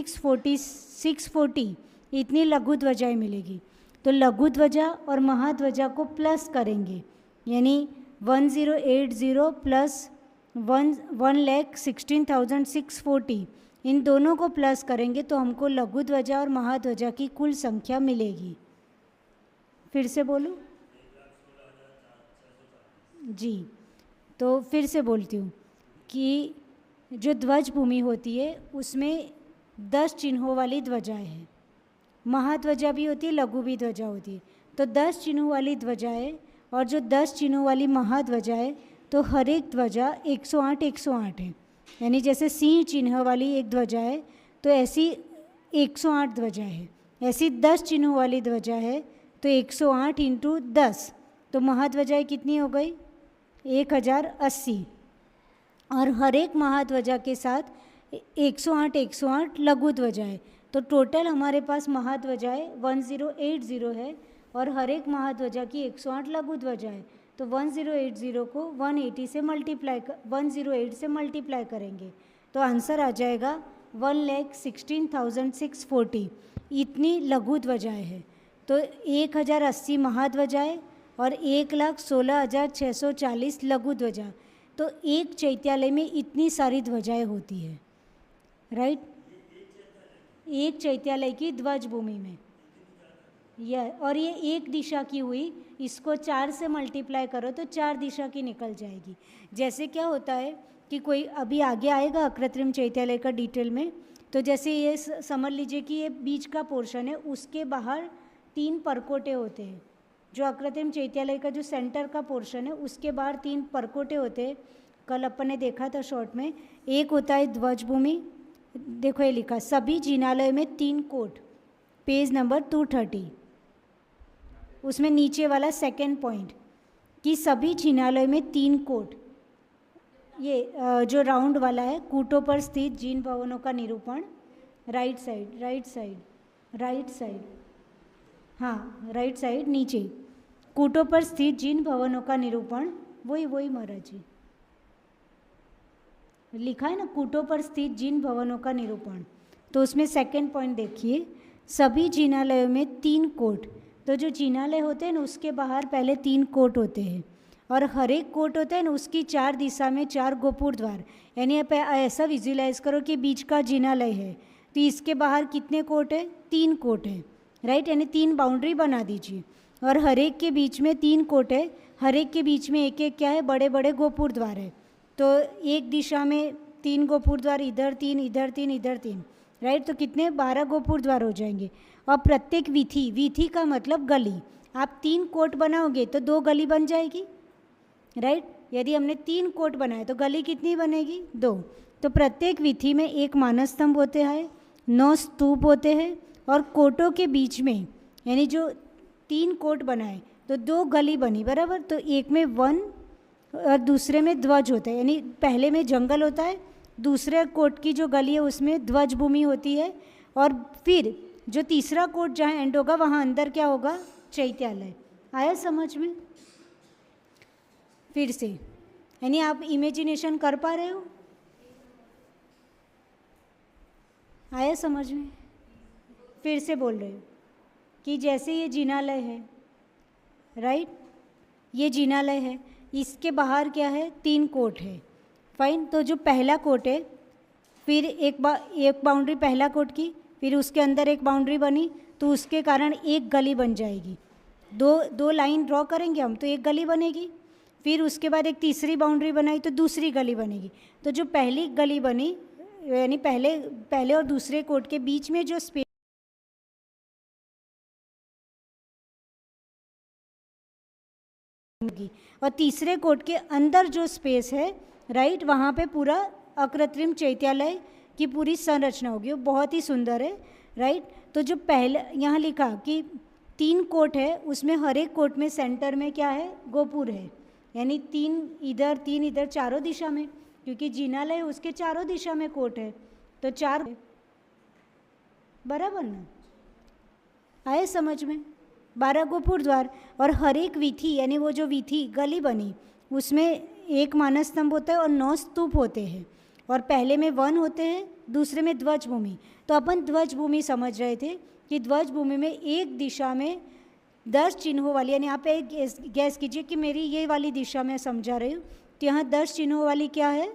640 इतनी लघु ध्वजाएँ मिलेगी। तो लघु ध्वजा और महाध्वजा को प्लस करेंगे, यानी 1080 प्लस 1,16,640 इन दोनों को प्लस करेंगे तो हमको लघु ध्वजा और महाध्वजा की कुल संख्या मिलेगी। फिर से बोलूं जी, तो फिर से बोलती हूँ कि जो ध्वज भूमि होती है उसमें 10 चिन्हों वाली ध्वजाएँ हैं, महाध्वजा भी होती है, लघु भी ध्वजा होती है। तो 10 चिन्हों वाली ध्वजाएँ और जो 10 चिन्हों वाली महाध्वजा है, तो हर एक ध्वजा 108 है। यानी जैसे सिंह चिन्ह वाली एक ध्वजा है तो ऐसी 108 ध्वजा है, ऐसी 10 चिन्हों वाली ध्वजा है तो 108 इंटू 10, तो महाध्वजाएँ कितनी हो गई 1080। और हर एक महाध्वजा के साथ 108 लघु ध्वजाएँ, तो टोटल हमारे पास महाध्वजाएँ 1080 है और हर एक महाध्वजा की 108 लघु ध्वजाएँ। तो 1080 को 108 से मल्टीप्लाई करेंगे तो आंसर आ जाएगा 1,16,640 इतनी लघु ध्वजाएँ हैं। तो 1080 महाध्वजाएँ और 1,16,640 लघु ध्वजा, तो एक चैत्यालय में इतनी सारी ध्वजाएँ होती है, राइट। एक चैत्यालय की ध्वज भूमि में और ये एक दिशा की हुई, इसको 4 से मल्टीप्लाई करो तो 4 दिशा की निकल जाएगी। जैसे क्या होता है कि कोई अभी आगे आएगा अकृत्रिम चैत्यालय का डिटेल में, तो जैसे ये समझ लीजिए कि ये बीच का पोर्शन है, उसके बाहर 3 परकोटे होते हैं। जो अकृत्रिम चैत्यालय का जो सेंटर का पोर्शन है उसके बाहर 3 परकोटे होते हैं। कल अपन ने देखा था शॉर्ट में। एक होता है ध्वज भूमि, देखो ये लिखा सभी जिनालयों में 3 कोट, पेज नंबर 230, उसमें नीचे वाला सेकेंड पॉइंट कि सभी जिनालयों में 3 कोट। ये जो राउंड वाला है, कूटों पर स्थित जिन भवनों का निरूपण, राइट साइड नीचे, कूटों पर स्थित जिन भवनों का निरूपण, वही महाराज जी लिखा है ना, कूटों पर स्थित जिन भवनों का निरूपण। तो उसमें सेकंड पॉइंट देखिए, सभी जिनालयों में 3 कोट। तो जो जिनालय होते हैं ना उसके बाहर पहले 3 कोट होते हैं और हर एक कोट होता है ना उसकी 4 दिशा में 4 गोपुर द्वार। यानी आप ऐसा विजुलाइज करो कि बीच का जिनालय है तो इसके बाहर कितने कोट है, 3 कोट है, राइट। यानी 3 बाउंड्री बना दीजिए और हर एक के बीच में 3 कोट है, हर एक के बीच में एक एक क्या है, बड़े बड़े गोपुर द्वार है। तो एक दिशा में 3 गोपुर द्वार, इधर 3 इधर 3 इधर 3, राइट। तो कितने 12 गोपुर द्वार हो जाएंगे। और प्रत्येक वीथी का मतलब गली, आप 3 कोट बनाओगे तो 2 गली बन जाएगी, राइट। यदि हमने 3 कोट बनाए तो गली कितनी बनेगी, 2। तो प्रत्येक वीथी में 1 मानस स्तंभ होते हैं, 9 स्तूप होते हैं और कोटों के बीच में, यानी जो 3 कोट बनाए तो 2 गली बनी, बराबर। तो एक में वन और दूसरे में ध्वज होता है, यानी पहले में जंगल होता है, दूसरे कोट की जो गली है उसमें ध्वज भूमि होती है और फिर जो तीसरा कोट जहाँ एंड होगा वहाँ अंदर क्या होगा, चैत्यालय। आया समझ में? फिर से, यानी आप इमेजिनेशन कर पा रहे हो? आया समझ में? फिर से बोल रहे हो कि जैसे ये जिनालय है, राइट, ये जिनालय है, इसके बाहर क्या है, 3 कोट है, फाइन। तो जो पहला कोट है, फिर एक बाउंड्री पहला कोट की, फिर उसके अंदर एक बाउंड्री बनी तो उसके कारण एक गली बन जाएगी। दो लाइन ड्रॉ करेंगे हम तो एक गली बनेगी। फिर उसके बाद एक तीसरी बाउंड्री बनाई तो दूसरी गली बनेगी। तो जो पहली गली बनी, यानी पहले और दूसरे कोट के बीच में जो स्पेस होगी और तीसरे कोट के अंदर जो स्पेस है, राइट, वहाँ पे पूरा अकृत्रिम चैत्यालय की पूरी संरचना होगी। वो बहुत ही सुंदर है, राइट। तो जो पहले यहाँ लिखा कि 3 कोट है, उसमें हर एक कोट में सेंटर में क्या है, गोपुर है, यानी 3 इधर चारों दिशा में, क्योंकि जिनालय उसके चारों दिशा में कोट है तो 4, बराबर ना? आए समझ में? 12 गोपुर द्वार और हर एक वीथी, यानी वो जो वीथी गली बनी उसमें 1 मानस स्तंभ होता है और 9 स्तूप होते हैं और पहले में 1 होते हैं, दूसरे में ध्वज भूमि। तो अपन ध्वज भूमि समझ रहे थे कि ध्वज भूमि में एक दिशा में 10 चिन्हों वाली, यानी आप एक गैस कीजिए कि मेरी ये वाली दिशा में समझा रही हूँ, तो यहाँ 10 चिन्हों वाली क्या है,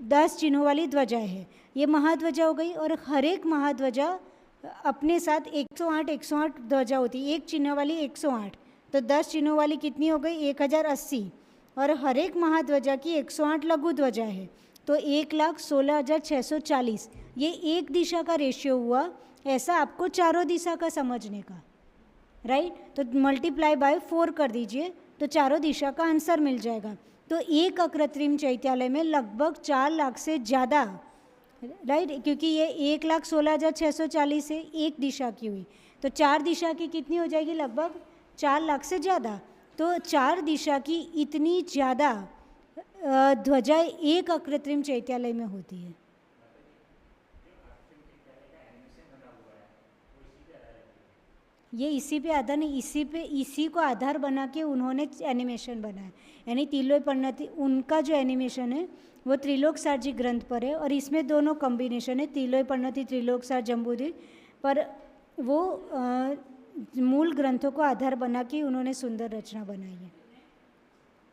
10 चिन्हों वाली ध्वजाएं है। ये महाध्वजा हो गई, और हर एक महाध्वजा अपने साथ 108 ध्वजा होती है, एक चिन्ह वाली 108, तो 10 चिन्हों वाली कितनी हो गई, 1080, और हर एक महाध्वजा की 108 लघु ध्वजा है, तो 1,16,640। ये एक दिशा का रेशियो हुआ, ऐसा आपको चारों दिशा का समझने का, राइट। तो मल्टीप्लाई बाय 4 कर दीजिए, तो चारों दिशा का आंसर मिल जाएगा। तो एक अकृत्रिम चैत्यालय में लगभग 4 लाख से ज़्यादा, राइट, क्योंकि ये 1,16,640 है, एक दिशा की हुई, तो 4 दिशा की कितनी हो जाएगी, लगभग 4 लाख से ज़्यादा। तो 4 दिशा की इतनी ज़्यादा ध्वजाएं एक अकृत्रिम चैत्यालय में होती है। ये इसी पे आधार नहीं, इसी को आधार बना के उन्होंने एनिमेशन बनाया, यानी तिलोय परिणति उनका जो एनिमेशन है वो त्रिलोकसार जी ग्रंथ पर है, और इसमें दोनों कॉम्बिनेशन है, तिलोय परिणति त्रिलोकसार जम्बूद्वीप पर, वो मूल ग्रंथों को आधार बना के उन्होंने सुंदर रचना बनाई है,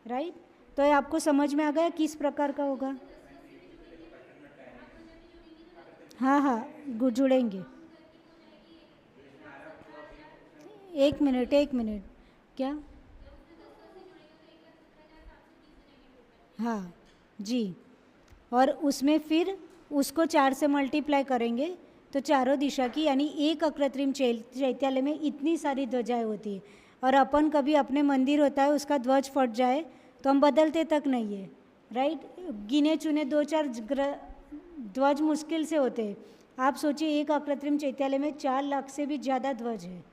राइट। तो ये आपको समझ में आ गया किस प्रकार का होगा। हाँ, जुड़ेंगे। एक मिनट क्या, हाँ जी, और उसमें फिर उसको 4 से मल्टीप्लाई करेंगे तो चारों दिशा की, यानी एक अकृत्रिम चैत्यालय में इतनी सारी ध्वजाएं होती है। और अपन कभी अपने मंदिर होता है उसका ध्वज फट जाए तो हम बदलते तक नहीं है, राइट। गिने चुने 2-4 ध्वज मुश्किल से होते हैं। आप सोचिए एक अकृत्रिम चैत्यालय में 4 लाख से भी ज़्यादा ध्वज है,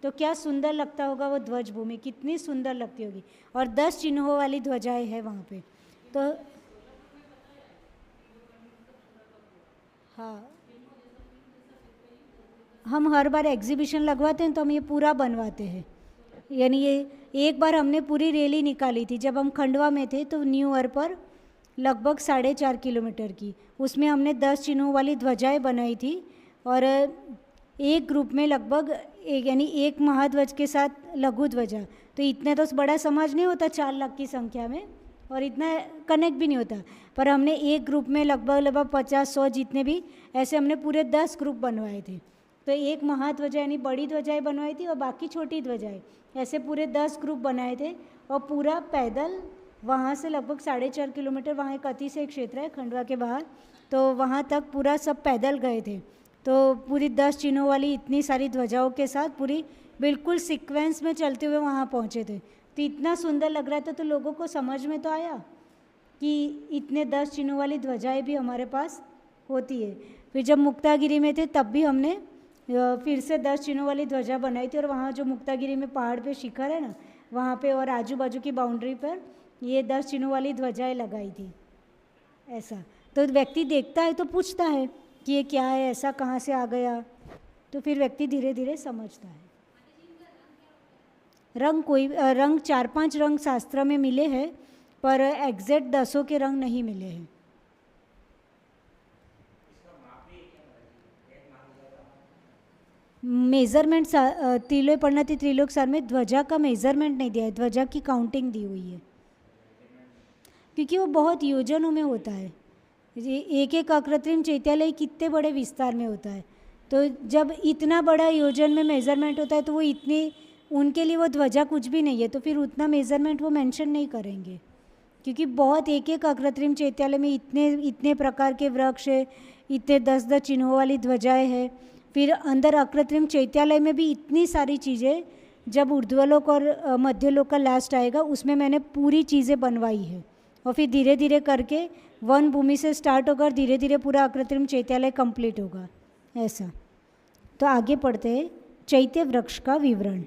तो क्या सुंदर लगता होगा वो ध्वज भूमि, कितनी सुंदर लगती होगी। और 10 चिन्हों वाली ध्वजाएं हैं वहाँ पे। तो हाँ, हम हर बार एग्जीबिशन लगवाते हैं तो हम ये पूरा बनवाते हैं, यानी ये एक बार हमने पूरी रैली निकाली थी जब हम खंडवा में थे, तो न्यू ईयर पर लगभग 4.5 किलोमीटर की, उसमें हमने 10 चिन्हों वाली ध्वजाएं बनाई थी। और एक ग्रुप में लगभग यानी एक महाध्वज के साथ लघु ध्वजा, तो इतने तो बड़ा समाज नहीं होता 4 लाख की संख्या में, और इतना कनेक्ट भी नहीं होता, पर हमने एक ग्रुप में लगभग 50-100 जितने भी ऐसे हमने पूरे 10 ग्रुप बनवाए थे। तो एक महाध्वजा यानी बड़ी ध्वजाएं बनवाई थी और बाकी छोटी ध्वजाएं, ऐसे पूरे 10 ग्रुप बनाए थे। और पूरा पैदल वहाँ से लगभग 4.5 किलोमीटर, वहाँ एक अति से क्षेत्र है खंडवा के बाहर, तो वहाँ तक पूरा सब पैदल गए थे। तो पूरी 10 चिन्हों वाली इतनी सारी ध्वजाओं के साथ पूरी बिल्कुल सीक्वेंस में चलते हुए वहाँ पहुँचे थे। तो इतना सुंदर लग रहा था, तो लोगों को समझ में तो आया कि इतने 10 चिन्हों वाली ध्वजाएं भी हमारे पास होती है। फिर जब मुक्तागिरी में थे तब भी हमने फिर से 10 चिन्हों वाली ध्वजा बनाई थी, और वहाँ जो मुक्तागिरी में पहाड़ पे शिखर है ना, वहाँ पे और आजू बाजू की बाउंड्री पर ये 10 चिन्हों वाली ध्वजाएं लगाई थी। ऐसा तो व्यक्ति देखता है तो पूछता है कि ये क्या है, ऐसा कहाँ से आ गया, तो फिर व्यक्ति धीरे धीरे समझता है। रंग 4-5 रंग शास्त्र में मिले हैं, पर एग्जैक्ट 10 के रंग नहीं मिले हैं। मेज़रमेंट तिलोय परिणति त्रिलोकसार में ध्वजा का मेज़रमेंट नहीं दिया है, ध्वजा की काउंटिंग दी हुई है, क्योंकि वो बहुत योजनों में होता है। एक एक अकृत्रिम चैत्यालय कितने बड़े विस्तार में होता है, तो जब इतना बड़ा योजन में मेज़रमेंट होता है तो वो इतनी, उनके लिए वो ध्वजा कुछ भी नहीं है, तो फिर उतना मेज़रमेंट वो मेंशन नहीं करेंगे, क्योंकि बहुत एक एक अकृत्रिम चैत्यालय में इतने प्रकार के वृक्ष है, इतने 10-10 चिन्हों वाली ध्वजाएं हैं। फिर अंदर अकृत्रिम चैत्यालय में भी इतनी सारी चीज़ें, जब ऊर्ध्वलोक और मध्यलोक का लास्ट आएगा उसमें मैंने पूरी चीज़ें बनवाई है, और फिर धीरे धीरे करके वन भूमि से स्टार्ट होकर धीरे धीरे पूरा अकृत्रिम चैत्यालय कंप्लीट होगा, ऐसा। तो आगे पढ़ते हैं चैत्य वृक्ष का विवरण।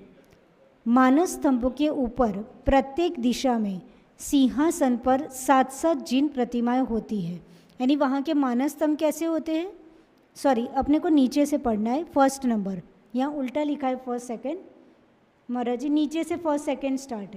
मानस स्तंभों के ऊपर प्रत्येक दिशा में सिंहासन पर 7-7 जिन प्रतिमाएं होती है, यानी वहाँ के मानस स्तंभ कैसे होते हैं, सॉरी अपने को नीचे से पढ़ना है, फर्स्ट नंबर, यहाँ उल्टा लिखा है फर्स्ट सेकंड, महाराज जी नीचे से फर्स्ट सेकंड स्टार्ट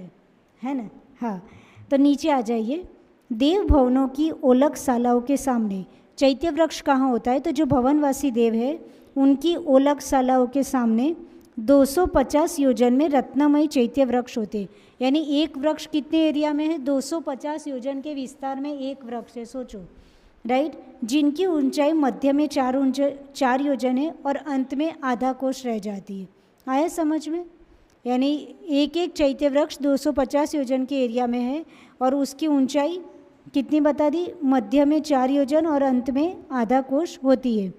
है ना, हाँ। तो नीचे आ जाइए। देव भवनों की ओलक शालाओं के सामने चैत्य वृक्ष कहाँ होता है? तो जो भवनवासी देव है उनकी ओलक शालाओं के सामने 250 योजन में रत्नमयी चैत्य वृक्ष होते, यानी एक वृक्ष कितने एरिया में है? 250 योजन के विस्तार में एक वृक्ष है, सोचो, राइट। जिनकी ऊंचाई मध्य में 4 योजन है और अंत में आधा कोश रह जाती है। आया समझ में? यानी एक एक चैत्य वृक्ष 250 योजन के एरिया में है और उसकी ऊंचाई कितनी बता दी? मध्य में 4 योजन और अंत में आधा कोश होती है।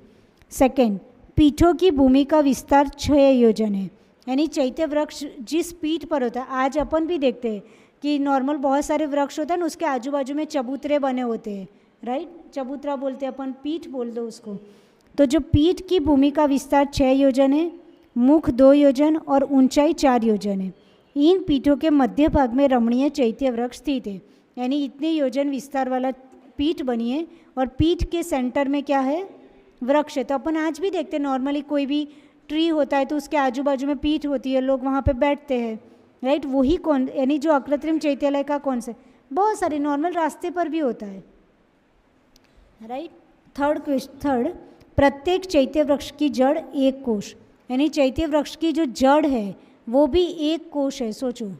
सेकंड, पीठों की भूमि का विस्तार 6 योजन है, यानी चैत्य वृक्ष जिस पीठ पर होता है, आज अपन भी देखते हैं कि नॉर्मल बहुत सारे वृक्ष होता है ना, उसके आजू बाजू में चबूतरे बने होते हैं, राइट। चबूतरा बोलते हैं अपन, पीठ बोल दो उसको। तो जो पीठ की भूमि का विस्तार 6 योजन है, मुख 2 योजन और ऊंचाई 4 योजन है। इन पीठों के मध्य भाग में रमणीय चैत्य वृक्ष स्थित है, यानी इतने योजन विस्तार वाला पीठ बनी है और पीठ के सेंटर में क्या है? वृक्ष है। तो अपन आज भी देखते हैं नॉर्मली कोई भी ट्री होता है तो उसके आजू बाजू में पीठ होती है, लोग वहाँ पे बैठते हैं, राइट। वही कौन, यानी जो अकृत्रिम चैत्यालय का कौन से, बहुत सारे नॉर्मल रास्ते पर भी होता है, राइट। थर्ड, प्रत्येक चैत्य वृक्ष की जड़ 1 कोश, यानी चैत्य वृक्ष की जो जड़ है वो भी 1 कोश है, सोचो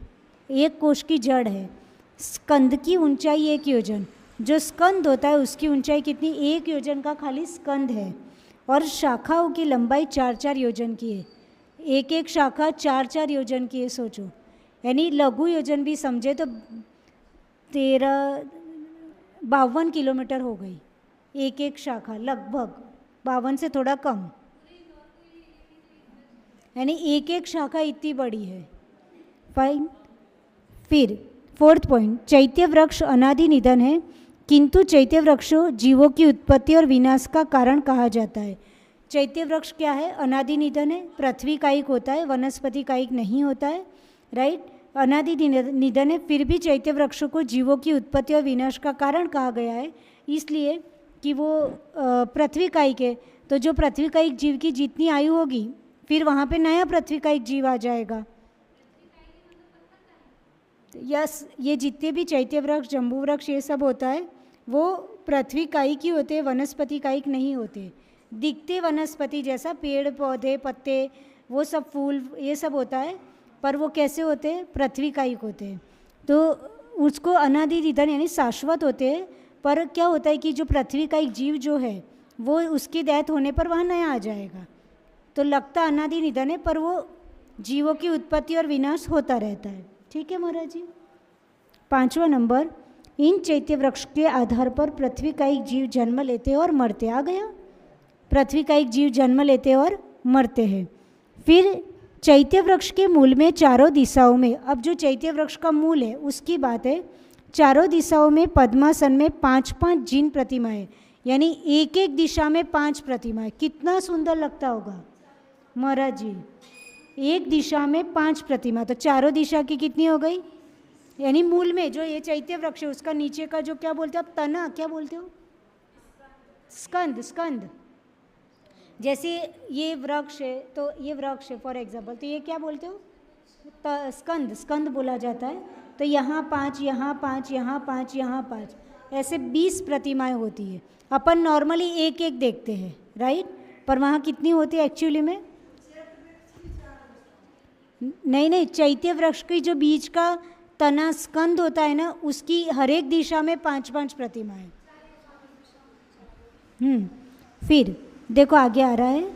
1 कोश की जड़ है। स्कंद की ऊंचाई 1 योजन, जो स्कंद होता है उसकी ऊंचाई कितनी? 1 योजन का खाली स्कंद है। और शाखाओं की लंबाई 4-4 योजन की है, एक एक शाखा 4-4 योजन की है, सोचो। यानी लघु योजन भी समझे तो 52 किलोमीटर हो गई एक एक शाखा, लगभग 52 से थोड़ा कम, यानी एक एक शाखा इतनी बड़ी है। फाइन। फिर 4th पॉइंट, चैत्य वृक्ष अनादि निधन है, किंतु चैत्य वृक्ष जीवों की उत्पत्ति और विनाश का कारण कहा जाता है। चैत्य वृक्ष क्या है? अनादि निधन है, पृथ्वी कायिक होता है, वनस्पति कायिक नहीं होता है, राइट। अनादि निधन है, फिर भी चैत्य वृक्ष को जीवों की उत्पत्ति और विनाश का कारण कहा गया है, इसलिए कि वो पृथ्वी कायिक है। तो जो पृथ्वी कायिक जीव की जितनी आयु होगी फिर वहाँ पे नया पृथ्वी कायिक जीव आ जाएगा। यस, ये जितने भी चैत्य वृक्ष, जम्बू वृक्ष, ये सब होता है वो पृथ्वी कायिक ही होते हैं, वनस्पति कायिक नहीं होते। दिखते वनस्पति जैसा, पेड़ पौधे पत्ते वो सब फूल ये सब होता है, पर वो कैसे होते हैं? पृथ्वी कायिक होते हैं। तो उसको अनादि निधन यानी शाश्वत होते हैं, पर क्या होता है कि जो पृथ्वी कायिक जीव जो है वो उसकी डेथ होने पर वहाँ नया आ जाएगा। तो लगता अनादि निधन है पर वो जीवों की उत्पत्ति और विनाश होता रहता है। ठीक है महाराज जी। 5वां नंबर, इन चैत्य वृक्ष के आधार पर पृथ्वी कायिक जीव जन्म लेते और मरते। आ गया, पृथ्वी कायिक जीव जन्म लेते और मरते हैं। फिर चैत्य वृक्ष के मूल में चारों दिशाओं में, अब जो चैत्य वृक्ष का मूल है उसकी बात है, चारों दिशाओं में पद्मासन में 5-5 जिन प्रतिमाएं, यानी एक एक दिशा में 5 प्रतिमाएं। कितना सुंदर लगता होगा महाराज जी, एक दिशा में 5 प्रतिमा, तो चारों दिशा की कितनी हो गई? यानी मूल में जो ये चैत्य वृक्ष है उसका नीचे का जो क्या बोलते हो आप, तना क्या बोलते हो? स्कंद। स्कंद जैसे ये वृक्ष है तो ये वृक्ष है फॉर एग्जाम्पल, तो ये क्या बोलते हो? स्कंद। स्कंद बोला जाता है। तो यहाँ 5, यहाँ 5, यहाँ 5, यहाँ 5, ऐसे 20 प्रतिमाएं होती है। अपन नॉर्मली एक एक देखते हैं, राइट, पर वहाँ कितनी होती है एक्चुअली में? नहीं, चैत्य वृक्ष की जो बीज का तना स्कंद होता है ना, उसकी हर एक दिशा में 5-5 प्रतिमाएं। फिर देखो आगे आ रहा है,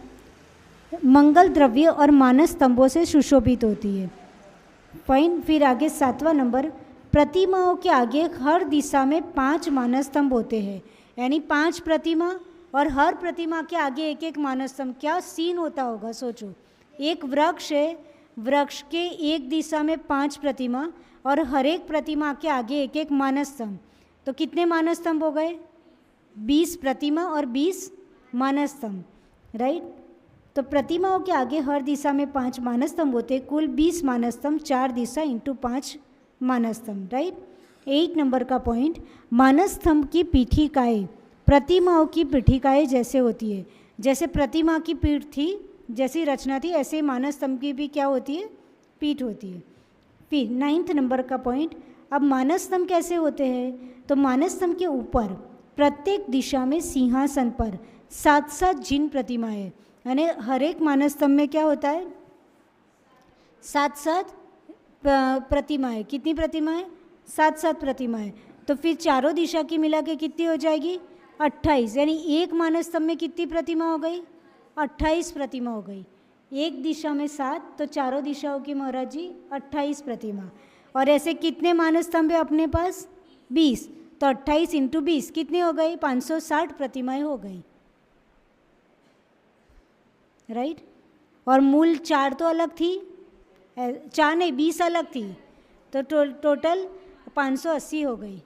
मंगल द्रव्य और मानस स्तंभों से सुशोभित होती है। फाइन। फिर आगे 7वां नंबर, प्रतिमाओं के आगे हर दिशा में 5 मानस स्तंभ होते हैं, यानी 5 प्रतिमा और हर प्रतिमा के आगे एक एक मानस स्तंभ। क्या सीन होता होगा सोचो, एक वृक्ष है, वृक्ष के एक दिशा में 5 प्रतिमा और हर एक प्रतिमा के आगे एक एक मानस स्तंभ। तो कितने मानस स्तंभ हो गए? 20 प्रतिमा और 20 मानस स्तंभ, राइट। तो प्रतिमाओं के आगे हर दिशा में 5 मानस स्तंभ होते, कुल 20 मानस स्तंभ, 4 दिशा इंटू 5 मानस स्तंभ, राइट। 8 नंबर का पॉइंट, मानस स्तंभ की पीठिकाएँ प्रतिमाओं की पीठिकाएँ जैसे होती है। जैसे प्रतिमा की पीठ थी, जैसी रचना थी, ऐसे मानस स्तंभ की भी क्या होती है? पीठ होती है। फिर 9th नंबर का पॉइंट, अब मानस स्तंभ कैसे होते हैं? तो मानस स्तंभ के ऊपर प्रत्येक दिशा में सिंहासन पर 7-7 जिन प्रतिमाएं, यानी हर एक मानस स्तंभ में क्या होता है, 7-7 प्रतिमाएं। कितनी प्रतिमाएं? 7-7 प्रतिमाएं। तो फिर चारों दिशा की मिला के कितनी हो जाएगी? 28। यानी एक मानस स्तंभ में कितनी प्रतिमा हो गई? 28 प्रतिमा हो गई। एक दिशा में 7, तो चारों दिशाओं की महाराज जी 28 प्रतिमा। और ऐसे कितने मानस स्तंभ है अपने पास? 20। तो 28 × 20 कितनी हो गई? 560 प्रतिमाएं हो गई, राइट। और मूल 4 तो अलग थी, 4 नहीं 20 अलग थी, तो टोटल 580 हो गई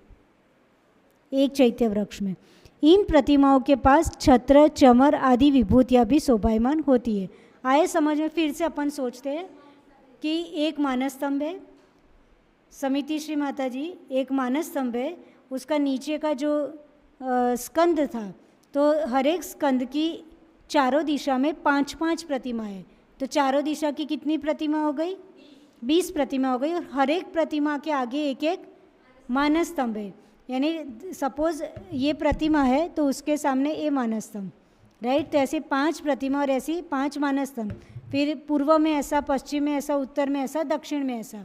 एक चैत्य वृक्ष में। इन प्रतिमाओं के पास छत्र, चमर आदि विभूतियाँ भी शोभायमान होती है। आए समझ में? फिर से अपन सोचते हैं कि एक मानस स्तंभ है, समिति श्री माता जी, एक मानस स्तंभ है, उसका नीचे का जो स्कंद था, तो हर एक स्कंद की चारों दिशा में 5-5 प्रतिमा है। तो चारों दिशा की कितनी प्रतिमा हो गई? 20 प्रतिमा हो गई। और हर एक प्रतिमा के आगे एक एक मानस स्तंभ है। यानी सपोज ये प्रतिमा है तो उसके सामने ए मानस स्तंभ, राइट। तो ऐसे 5 प्रतिमा और ऐसी 5 मानस स्तंभ, फिर पूर्व में ऐसा, पश्चिम में ऐसा, उत्तर में ऐसा, दक्षिण में ऐसा,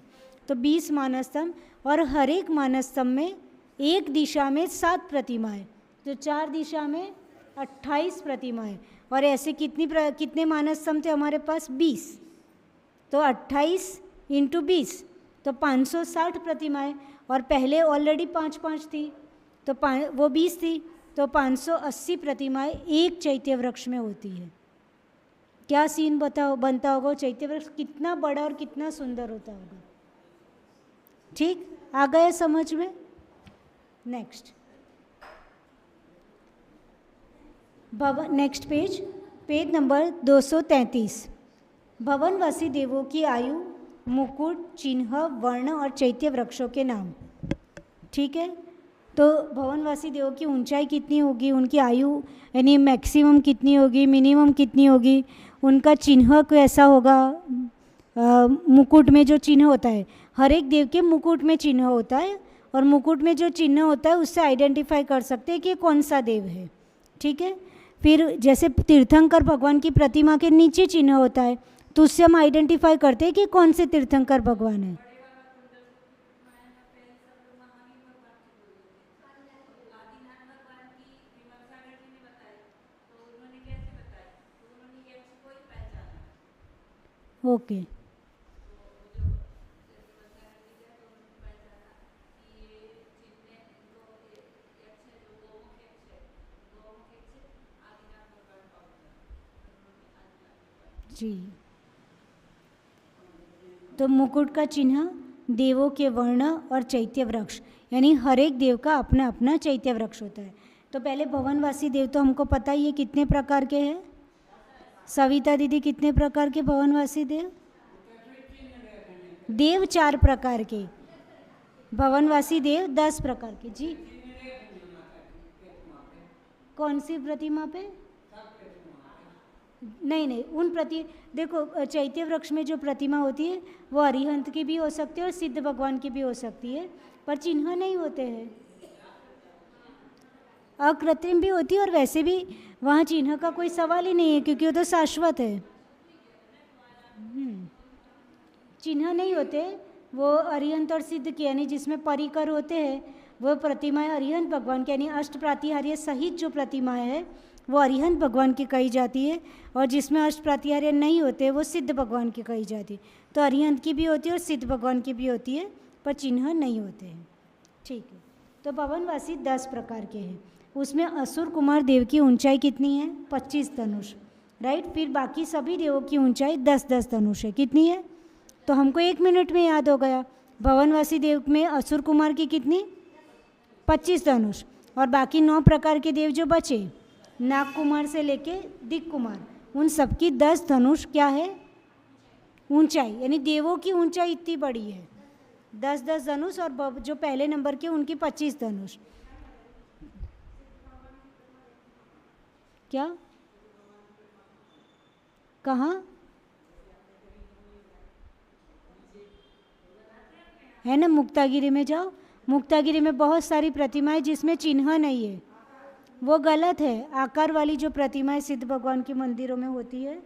तो 20 मानस स्तंभ। और हर एक मानस स्तंभ में एक दिशा में 7 प्रतिमाएं, तो 4 दिशा में 28 प्रतिमाएं। और ऐसे कितने मानस स्तंभ थे हमारे पास? 20। तो 28 × 20 तो 560 प्रतिमाएं। और पहले ऑलरेडी 5-5 थी, तो वो 20 थी, तो 580 प्रतिमाएं एक चैत्य वृक्ष में होती है। क्या सीन बनता होगा? चैत्य वृक्ष कितना बड़ा और कितना सुंदर होता होगा। ठीक, आ गया समझ में? नेक्स्ट भवन, नेक्स्ट पेज नंबर 233। भवनवासी देवों की आयु, मुकुट, चिन्ह, वर्ण और चैत्य वृक्षों के नाम। ठीक है, तो भवनवासी देवों की ऊंचाई कितनी होगी, उनकी आयु यानी मैक्सिमम कितनी होगी, मिनिमम कितनी होगी, उनका चिन्ह कैसा होगा, मुकुट में जो चिन्ह होता है, हर एक देव के मुकुट में चिन्ह होता है, और मुकुट में जो चिन्ह होता है उससे आइडेंटिफाई कर सकते हैं कि कौन सा देव है। ठीक है, फिर जैसे तीर्थंकर भगवान की प्रतिमा के नीचे चिन्ह होता है, तो उससे हम आइडेंटिफाई करते हैं कि कौन से तीर्थंकर भगवान है। ओके, जी। तो मुकुट का चिन्ह, देवों के वर्ण और चैत्य वृक्ष, यानी हर एक देव का अपना अपना चैत्य वृक्ष होता है। तो पहले भवनवासी देव तो हमको पता ही है कितने प्रकार के हैं। सविता दीदी, कितने प्रकार के भवनवासी देव? देव 4 प्रकार के, भवनवासी देव 10 प्रकार के। जी, कौन सी प्रतिमा पे? नहीं, देखो चैत्य वृक्ष में जो प्रतिमा होती है वो अरिहंत की भी हो सकती है और सिद्ध भगवान की भी हो सकती है, पर चिन्ह नहीं होते हैं। अकृत्रिम भी होती है और वैसे भी वहाँ चिन्ह का कोई सवाल ही नहीं है, क्योंकि वो तो शाश्वत है। चिन्ह नहीं होते, वो अरिहंत और सिद्ध की, यानी जिसमें परिकर होते हैं वो प्रतिमाएं अरिहंत भगवान की, यानी अष्ट प्रातिहार्य सहित जो प्रतिमाएं है वो अरिहंत भगवान की कही जाती है, और जिसमें अष्ट प्रातिहार्य नहीं होते वो सिद्ध भगवान की कही जाती है। तो अरिहंत की भी होती है और सिद्ध भगवान की भी होती है, पर चिन्ह नहीं होते हैं। ठीक है, तो भवनवासी 10 प्रकार के हैं। उसमें असुर कुमार देव की ऊंचाई कितनी है? 25 धनुष, राइट। फिर बाकी सभी देवों की ऊंचाई 10-10 धनुष है। कितनी है? तो हमको 1 मिनट में याद हो गया। भवनवासी देव में असुर कुमार की कितनी? 25 धनुष। और बाकी 9 प्रकार के देव जो बचे, नाग कुमार से लेके दिक कुमार, उन सबकी 10 धनुष क्या है? ऊंचाई, यानी देवों की ऊंचाई इतनी बड़ी है, 10-10 धनुष। और जो पहले नंबर के उनकी 25 धनुष। क्या? कहाँ है? ना मुक्तागिरी में जाओ, मुक्तागिरी में बहुत सारी प्रतिमाएं जिसमें चिन्ह नहीं है, वो गलत है। आकार वाली जो प्रतिमाएं सिद्ध भगवान के मंदिरों में होती है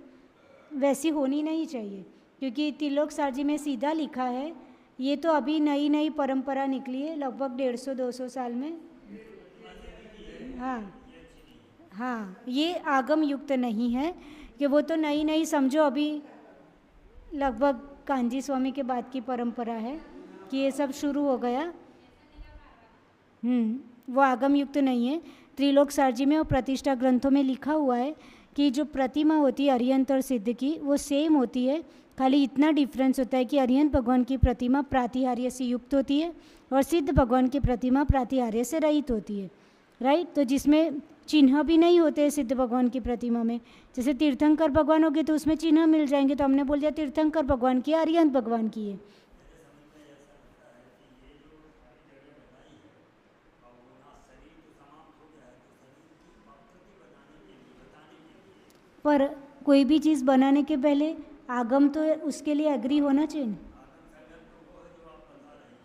वैसी होनी नहीं चाहिए, क्योंकि त्रिलोक सारजी में सीधा लिखा है। ये तो अभी नई नई परंपरा निकली है लगभग 150-200 साल में। हाँ हाँ, ये आगम युक्त नहीं है कि वो तो नई नई समझो अभी लगभग कांजी स्वामी के बाद की परंपरा है कि ये सब शुरू हो गया। वो आगम युक्त नहीं है। त्रिलोक सारजी में और प्रतिष्ठा ग्रंथों में लिखा हुआ है कि जो प्रतिमा होती है अरिहंत और सिद्ध की वो सेम होती है, खाली इतना डिफरेंस होता है कि अरिहंत भगवान की प्रतिमा प्रातिहार्य से युक्त होती है और सिद्ध भगवान की प्रतिमा प्रातिहार्य से रहित होती है, राइट। तो जिसमें चिन्ह भी नहीं होते हैं सिद्ध भगवान की प्रतिमा में। जैसे तीर्थंकर भगवान हो गए तो उसमें चिन्ह मिल जाएंगे, तो हमने बोल दिया तीर्थंकर भगवान की है, अरिहंत भगवान की है। पर कोई भी चीज़ बनाने के पहले आगम तो उसके लिए एग्री होना चाहिए।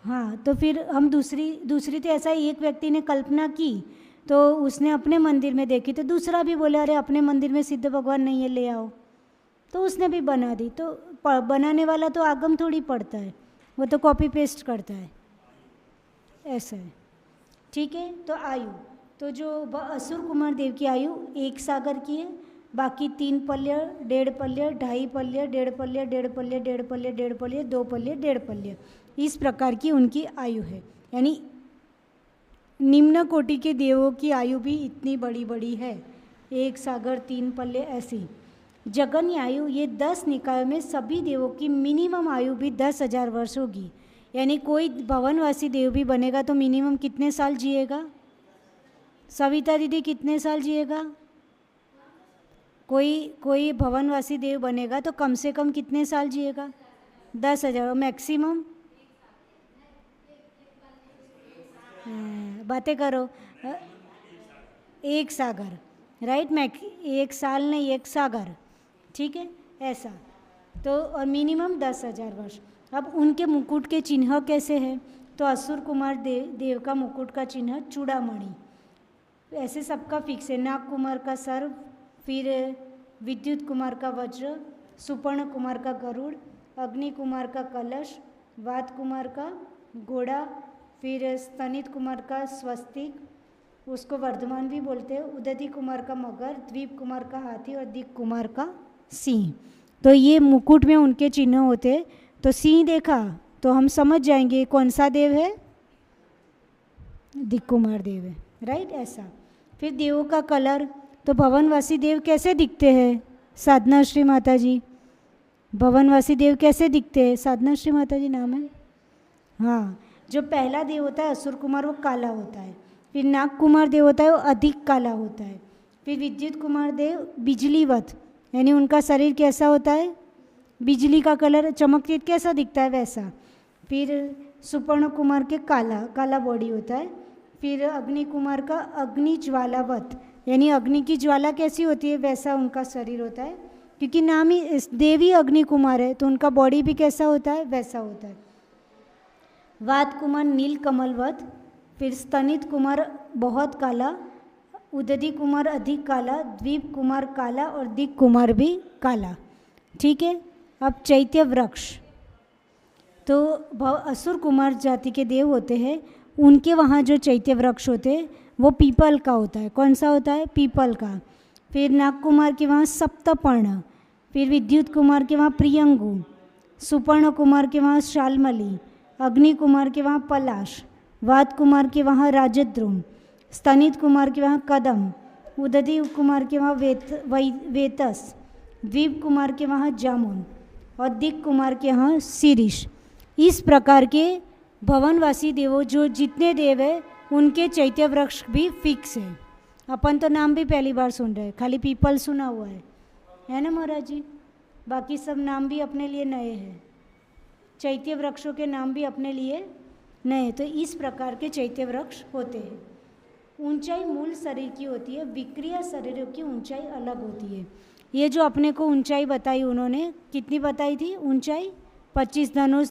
हाँ, तो फिर हम दूसरी तो ऐसा ही एक व्यक्ति ने कल्पना की तो उसने अपने मंदिर में देखी तो दूसरा भी बोला अरे अपने मंदिर में सिद्ध भगवान नहीं है, ले आओ, तो उसने भी बना दी। तो बनाने वाला तो आगम थोड़ी पढ़ता है, वो तो कॉपी पेस्ट करता है, ऐसा है। ठीक है, तो आयु तो जो असुर कुमार देव की आयु 1 सागर की है, बाकी 3 पल्य, 1.5 पल्य, 2.5 पल्य, 1.5 पल्य, 1.5 पल्य, 1.5 पल्य, 1.5 पल्य, 2 पल्य, 1.5 पल्य, इस प्रकार की उनकी आयु है। यानी निम्न कोटि के देवों की आयु भी इतनी बड़ी बड़ी है, 1 सागर, 3 पल्य ऐसी। जगन्य आयु ये 10 निकायों में सभी देवों की मिनिमम आयु भी 10,000 वर्ष होगी। यानी कोई भवनवासी देव भी बनेगा तो मिनिमम कितने साल जिएगा? सविता दीदी कितने साल जिएगा? कोई भवनवासी देव बनेगा तो कम से कम कितने साल जिएगा? 10,000। मैक्सिमम बातें करो। 1 सागर, राइट। 1 साल नहीं, 1 सागर, ठीक है, ऐसा। तो और मिनिमम 10,000 वर्ष। अब उनके मुकुट के चिन्ह कैसे हैं? तो असुर कुमार देव का मुकुट का चिन्ह चूड़ामणि, ऐसे सबका फिक्स है। नाग कुमार का सर्व, फिर विद्युत कुमार का वज्र, सुपर्ण कुमार का गरुड़, अग्नि कुमार का कलश, वात कुमार का घोड़ा, फिर स्तनित कुमार का स्वस्तिक, उसको वर्धमान भी बोलते हैं, उदति कुमार का मगर, द्वीप कुमार का हाथी और दिक कुमार का सिंह। तो ये मुकुट में उनके चिन्ह होते हैं। तो सिंह देखा तो हम समझ जाएंगे कौन सा देव है, दिक कुमार देव है, राइट, ऐसा। फिर देवों का कलर, तो भवनवासी देव कैसे दिखते हैं? साधना श्री माता जी, भवनवासी देव कैसे दिखते हैं? साधना श्री माता जी नाम है। हाँ, जो पहला देव होता है असुर कुमार वो काला होता है, फिर नाग कुमार देव होता है वो अधिक काला होता है, फिर विद्युत कुमार देव बिजलीवत, यानी उनका शरीर कैसा होता है? बिजली का कलर, चमकतीत कैसा दिखता है वैसा। फिर सुपर्ण कुमार के काला बॉडी होता है। फिर अग्नि कुमार का अग्नि ज्वालावत, यानी अग्नि की ज्वाला कैसी होती है वैसा उनका शरीर होता है, क्योंकि नाम ही देवी अग्नि कुमार है तो उनका बॉडी भी कैसा होता है वैसा होता है। वात कुमार नील कमलवत, फिर स्तनित कुमार बहुत काला, उदति कुमार अधिक काला, द्वीप कुमार काला और दिक कुमार भी काला। ठीक है, अब चैत्य वृक्ष, तो असुर कुमार जाति के देव होते हैं, उनके वहाँ जो चैत्य वृक्ष होते हैं वो पीपल का होता है। कौन सा होता है? पीपल का। फिर नाग कुमार के वहाँ सप्तपर्ण, फिर विद्युत कुमार के वहाँ प्रियंगु, सुपर्ण कुमार के वहाँ शालमली, अग्नि कुमार के वहाँ पलाश, वात कुमार के वहाँ राजद्रुम, स्तनित कुमार के वहाँ कदम, उदति कुमार के वहाँ वेतस, द्वीप कुमार के वहाँ जामुन और दिक कुमार के यहाँ शिरीष। इस प्रकार के भवनवासी देवों जो जितने देव है उनके चैत्य वृक्ष भी फिक्स है। अपन तो नाम भी पहली बार सुन रहे हैं, खाली पीपल सुना हुआ है ना महाराज जी? बाकी सब नाम भी अपने लिए नए हैं, चैत्य वृक्षों के नाम भी अपने लिए नए। तो इस प्रकार के चैत्य वृक्ष होते हैं। ऊंचाई मूल शरीर की होती है, विक्रिया शरीरों की ऊंचाई अलग होती है। ये जो अपने को ऊंचाई बताई उन्होंने, कितनी बताई थी ऊंचाई? 25 धनुष